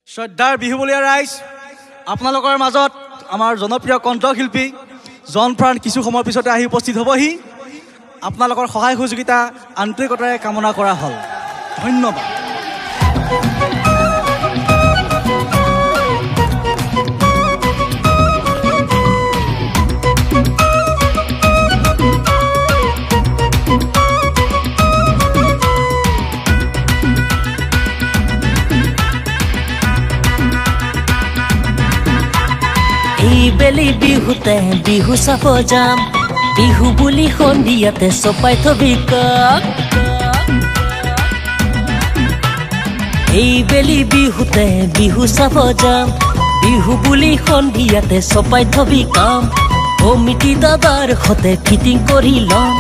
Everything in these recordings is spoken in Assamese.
শ্ৰদ্ধাৰ বিহুবলীয়া ৰাইজ, আপোনালোকৰ মাজত আমাৰ জনপ্ৰিয় কণ্ঠশিল্পী জন প্ৰাণ কিছু সময়ৰ পিছতে আহি উপস্থিত হ'বহি। আপোনালোকৰ সহায় সহযোগিতা আন্তৰিকতাৰে কামনা কৰা হ'ল। ধন্যবাদ। বেলি বিহুতে বিহু চাব যাম, বিহু বুলি সন্ধিয়াতে চপাই থবি কাপ। এই বেলি বিহুতে বিহু চাব যাম, বিহু বুলি সন্ধিয়াতে চপাই থবি কাম। অমিতি দাদাৰ সতে ফিটিং কৰি ল'ম,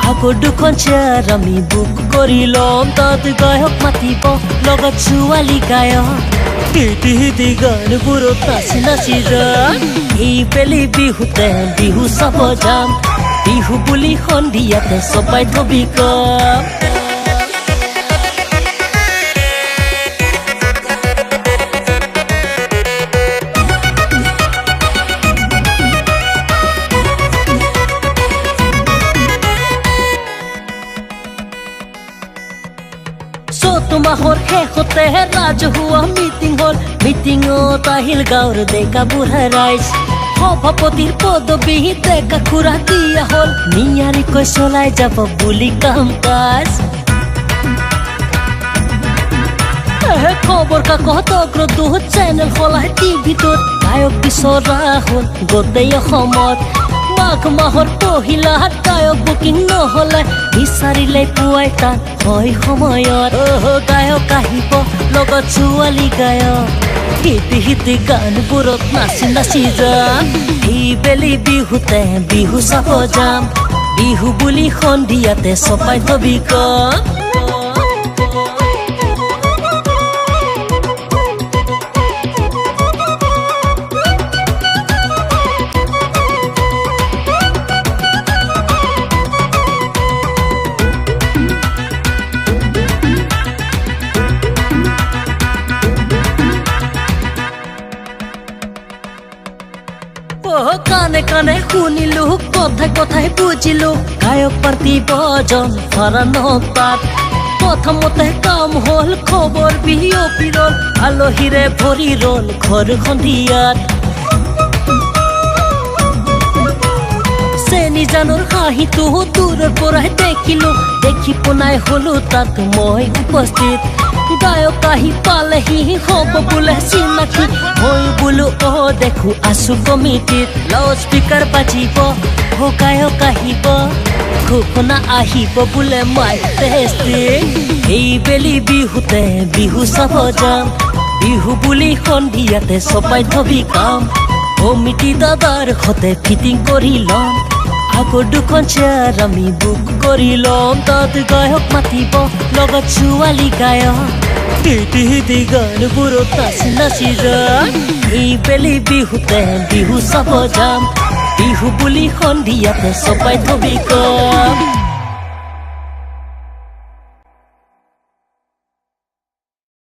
আগৰ দুখন চেয়াৰ আমি বুক কৰি ল'ম। তাত গায়ক মাতিব লগত ছোৱালী গায়ক, হিটি গানবোৰত নাচি নাচি যাম। এই বেলি বিহুতে বিহু চাব যাম, বিহু বুলি সন্ধিয়াতে চপাই থবি কাপ। মাহৰ শেষতে ৰাজহুৱা মিটিং হ'ল, মিটিঙত আহিল গাঁৱৰ ডেকা বুঢ়া ৰাইজ। সভাপতিৰ পদবী ডেকা খুৰা দিয়া হ'ল, নিয়াৰিকৈ চলাই যাব বুলি কাম কাজ। খবৰ কাকত অগ্ৰদূত চেনেল সলাই টিভিটোত গায়ক বিচৰা হ'ল গোটেই অসমত। মাঘ মাহৰ পহিলাত গায়ক বুকিং নহ'লে বিচাৰিলে পুৱাই তাত হয় সময়ত। গায়ক আহিব লগত ছোৱালী গায়ক, হিটি হিটি গানবোৰত নাচি নাচি যাম। এই বেলি বিহুতে বিহু চাব যাম, বিহু বুলি সন্ধিয়াতে চপাই থবি কাপ। কানে কানে শুনিলো, কথাই কথাই বুজিলো, গায়ক পাতিব জন ফাৰানত তাত। প্ৰথমতে কাম হ'ল, খবৰ বিয়পি ৰ'ল, আলহীৰে ভৰি ৰ'ল ঘৰ সন্ধিয়াত। চেনি জানৰ হাঁহিটো দূৰৰ পৰাই দেখিলো, দেখি পোনাই হলো তাত মই উপস্থিত। গায়ক আহি পালেহি হ'ব বোলে চিনাকি, মই বোলো দেখো আছো কমিটিত। লাউড স্পিকাৰ বাজিব, গায়ক আহিব, ঘোষণা আহিব বোলে মাইক টেষ্টিং। এই বেলি বিহুতে বিহু চাব যাম, বিহু বুলি সন্ধিয়াতে চপাই থবি কাম। অমিতি দাদাৰ সতে ফিটিং কৰি ল'ম, আগৰ দুখন চেয়াৰ আমি বুক কৰি ল'ম। তাত গায়ক মাতিব লগত ছোৱালী গায়ক, হিটি হিটি গানবোৰত নাচি নাচি যাম। এই বেলি বিহুতে বিহু চাব যাম, বিহু বুলি সন্ধিয়াতে চপাই থবি কাপ।